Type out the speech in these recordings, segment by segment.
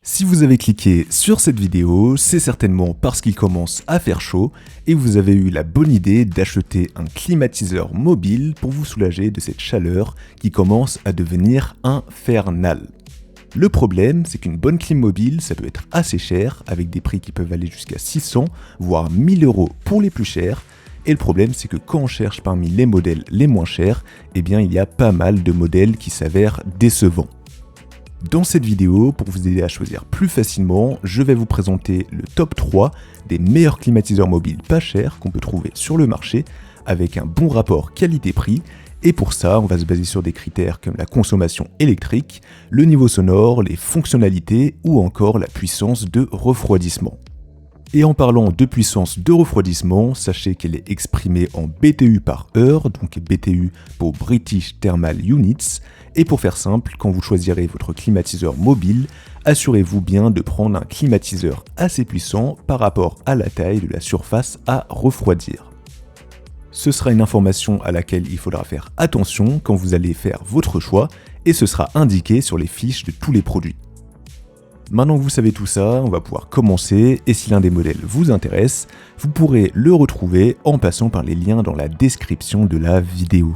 Si vous avez cliqué sur cette vidéo, c'est certainement parce qu'il commence à faire chaud et vous avez eu la bonne idée d'acheter un climatiseur mobile pour vous soulager de cette chaleur qui commence à devenir infernale. Le problème, c'est qu'une bonne clim mobile, ça peut être assez cher, avec des prix qui peuvent aller jusqu'à 600, voire 1000 € pour les plus chers. Et le problème, c'est que quand on cherche parmi les modèles les moins chers, eh bien il y a pas mal de modèles qui s'avèrent décevants. Dans cette vidéo, pour vous aider à choisir plus facilement, je vais vous présenter le top 3 des meilleurs climatiseurs mobiles pas chers qu'on peut trouver sur le marché, avec un bon rapport qualité-prix. Et pour ça, on va se baser sur des critères comme la consommation électrique, le niveau sonore, les fonctionnalités ou encore la puissance de refroidissement. Et en parlant de puissance de refroidissement, sachez qu'elle est exprimée en BTU par heure, donc BTU pour British Thermal Units. Et pour faire simple, quand vous choisirez votre climatiseur mobile, assurez-vous bien de prendre un climatiseur assez puissant par rapport à la taille de la surface à refroidir. Ce sera une information à laquelle il faudra faire attention quand vous allez faire votre choix et ce sera indiqué sur les fiches de tous les produits. Maintenant que vous savez tout ça, on va pouvoir commencer et si l'un des modèles vous intéresse, vous pourrez le retrouver en passant par les liens dans la description de la vidéo.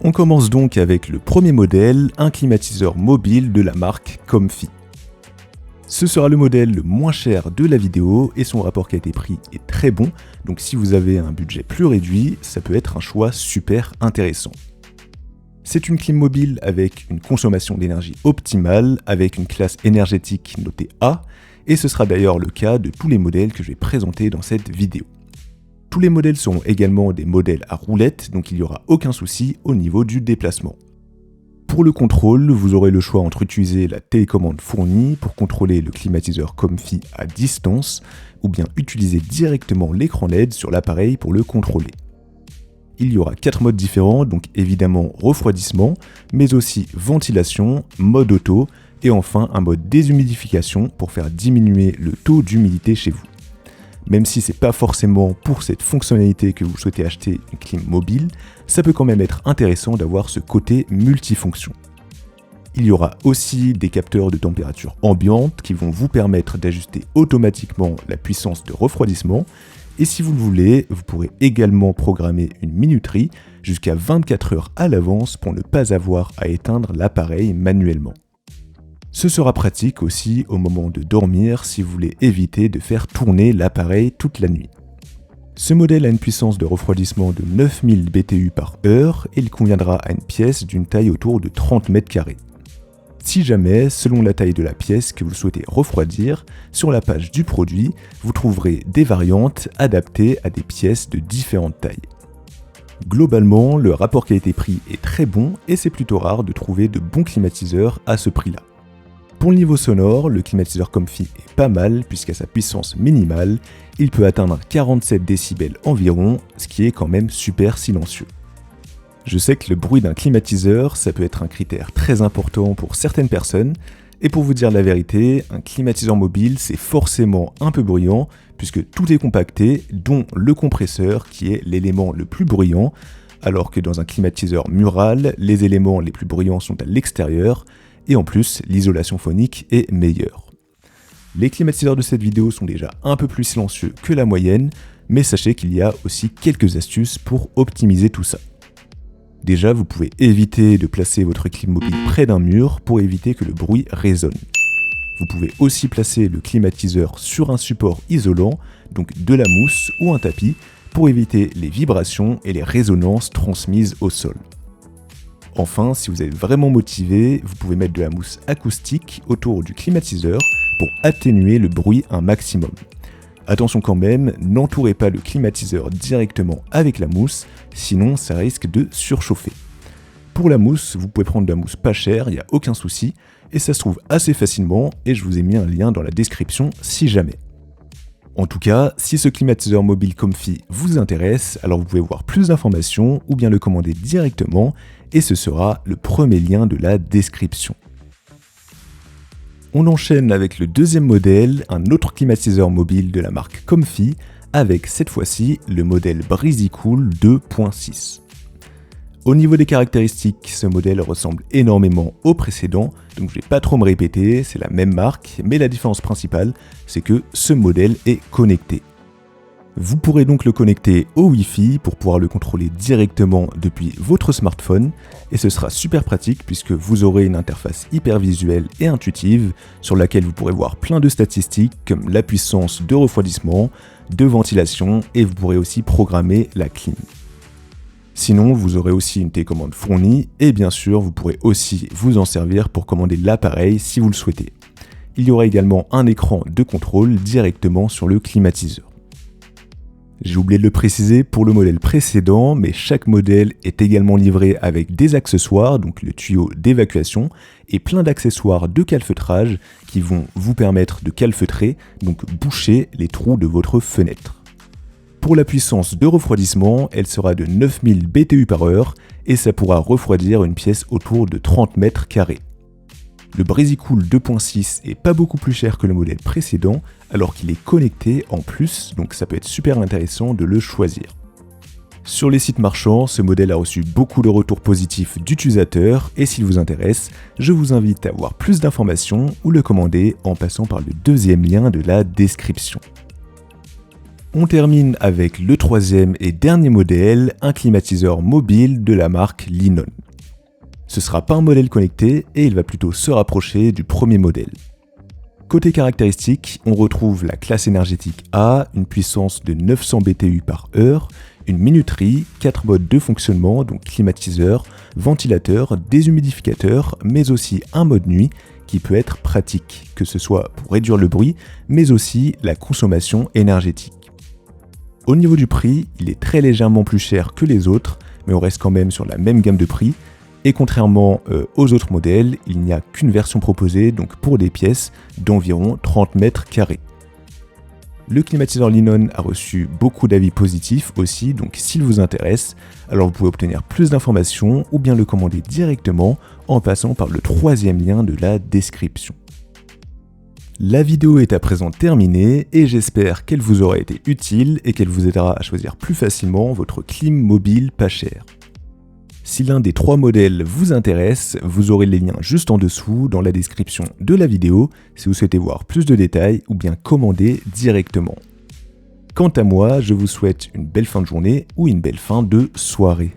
On commence donc avec le premier modèle, un climatiseur mobile de la marque Comfy. Ce sera le modèle le moins cher de la vidéo et son rapport qualité-prix est très bon, donc si vous avez un budget plus réduit, ça peut être un choix super intéressant. C'est une clim mobile avec une consommation d'énergie optimale, avec une classe énergétique notée A, et ce sera d'ailleurs le cas de tous les modèles que je vais présenter dans cette vidéo. Tous les modèles seront également des modèles à roulettes, donc il n'y aura aucun souci au niveau du déplacement. Pour le contrôle, vous aurez le choix entre utiliser la télécommande fournie pour contrôler le climatiseur Comfy à distance, ou bien utiliser directement l'écran LED sur l'appareil pour le contrôler. Il y aura 4 modes différents, donc évidemment refroidissement, mais aussi ventilation, mode auto, et enfin un mode déshumidification pour faire diminuer le taux d'humidité chez vous. Même si c'est pas forcément pour cette fonctionnalité que vous souhaitez acheter une clim mobile, ça peut quand même être intéressant d'avoir ce côté multifonction. Il y aura aussi des capteurs de température ambiante qui vont vous permettre d'ajuster automatiquement la puissance de refroidissement. Et si vous le voulez, vous pourrez également programmer une minuterie jusqu'à 24 heures à l'avance pour ne pas avoir à éteindre l'appareil manuellement. Ce sera pratique aussi au moment de dormir si vous voulez éviter de faire tourner l'appareil toute la nuit. Ce modèle a une puissance de refroidissement de 9000 BTU par heure et il conviendra à une pièce d'une taille autour de 30 m². Si jamais, selon la taille de la pièce que vous souhaitez refroidir, sur la page du produit, vous trouverez des variantes adaptées à des pièces de différentes tailles. Globalement, le rapport qualité-prix est très bon et c'est plutôt rare de trouver de bons climatiseurs à ce prix-là. Pour le niveau sonore, le climatiseur Comfy est pas mal puisqu'à sa puissance minimale, il peut atteindre 47 décibels environ, ce qui est quand même super silencieux. Je sais que le bruit d'un climatiseur, ça peut être un critère très important pour certaines personnes, et pour vous dire la vérité, un climatiseur mobile c'est forcément un peu bruyant, puisque tout est compacté, dont le compresseur qui est l'élément le plus bruyant, alors que dans un climatiseur mural, les éléments les plus bruyants sont à l'extérieur, et en plus l'isolation phonique est meilleure. Les climatiseurs de cette vidéo sont déjà un peu plus silencieux que la moyenne, mais sachez qu'il y a aussi quelques astuces pour optimiser tout ça. Déjà, vous pouvez éviter de placer votre clim mobile près d'un mur pour éviter que le bruit résonne. Vous pouvez aussi placer le climatiseur sur un support isolant, donc de la mousse ou un tapis, pour éviter les vibrations et les résonances transmises au sol. Enfin, si vous êtes vraiment motivé, vous pouvez mettre de la mousse acoustique autour du climatiseur pour atténuer le bruit un maximum. Attention quand même, n'entourez pas le climatiseur directement avec la mousse, sinon ça risque de surchauffer. Pour la mousse, vous pouvez prendre de la mousse pas chère, il n'y a aucun souci, et ça se trouve assez facilement, et je vous ai mis un lien dans la description si jamais. En tout cas, si ce climatiseur mobile Comfy vous intéresse, alors vous pouvez voir plus d'informations ou bien le commander directement, et ce sera le premier lien de la description. On enchaîne avec le deuxième modèle, un autre climatiseur mobile de la marque Comfy, avec cette fois-ci le modèle Breezycool 2.6. Au niveau des caractéristiques, ce modèle ressemble énormément au précédent, donc je vais pas trop me répéter, c'est la même marque, mais la différence principale, c'est que ce modèle est connecté. Vous pourrez donc le connecter au Wi-Fi pour pouvoir le contrôler directement depuis votre smartphone, et ce sera super pratique puisque vous aurez une interface hyper visuelle et intuitive sur laquelle vous pourrez voir plein de statistiques comme la puissance de refroidissement, de ventilation, et vous pourrez aussi programmer la clim. Sinon, vous aurez aussi une télécommande fournie et bien sûr, vous pourrez aussi vous en servir pour commander l'appareil si vous le souhaitez. Il y aura également un écran de contrôle directement sur le climatiseur. J'ai oublié de le préciser pour le modèle précédent, mais chaque modèle est également livré avec des accessoires, donc le tuyau d'évacuation, et plein d'accessoires de calfeutrage qui vont vous permettre de calfeutrer, donc boucher les trous de votre fenêtre. Pour la puissance de refroidissement, elle sera de 9000 BTU par heure et ça pourra refroidir une pièce autour de 30 mètres carrés. Le Breezycool 2.6 est pas beaucoup plus cher que le modèle précédent, alors qu'il est connecté en plus, donc ça peut être super intéressant de le choisir. Sur les sites marchands, ce modèle a reçu beaucoup de retours positifs d'utilisateurs, et s'il vous intéresse, je vous invite à avoir plus d'informations ou le commander en passant par le deuxième lien de la description. On termine avec le troisième et dernier modèle, un climatiseur mobile de la marque Linon. Ce sera pas un modèle connecté et il va plutôt se rapprocher du premier modèle. Côté caractéristiques, on retrouve la classe énergétique A, une puissance de 900 BTU par heure, une minuterie, 4 modes de fonctionnement, donc climatiseur, ventilateur, déshumidificateur, mais aussi un mode nuit qui peut être pratique, que ce soit pour réduire le bruit, mais aussi la consommation énergétique. Au niveau du prix, il est très légèrement plus cher que les autres, mais on reste quand même sur la même gamme de prix. Et contrairement aux autres modèles, il n'y a qu'une version proposée, donc pour des pièces d'environ 30 mètres carrés. Le climatiseur Linon a reçu beaucoup d'avis positifs aussi, donc s'il vous intéresse, alors vous pouvez obtenir plus d'informations ou bien le commander directement en passant par le troisième lien de la description. La vidéo est à présent terminée et j'espère qu'elle vous aura été utile et qu'elle vous aidera à choisir plus facilement votre clim mobile pas cher. Si l'un des trois modèles vous intéresse, vous aurez les liens juste en dessous dans la description de la vidéo si vous souhaitez voir plus de détails ou bien commander directement. Quant à moi, je vous souhaite une belle fin de journée ou une belle fin de soirée.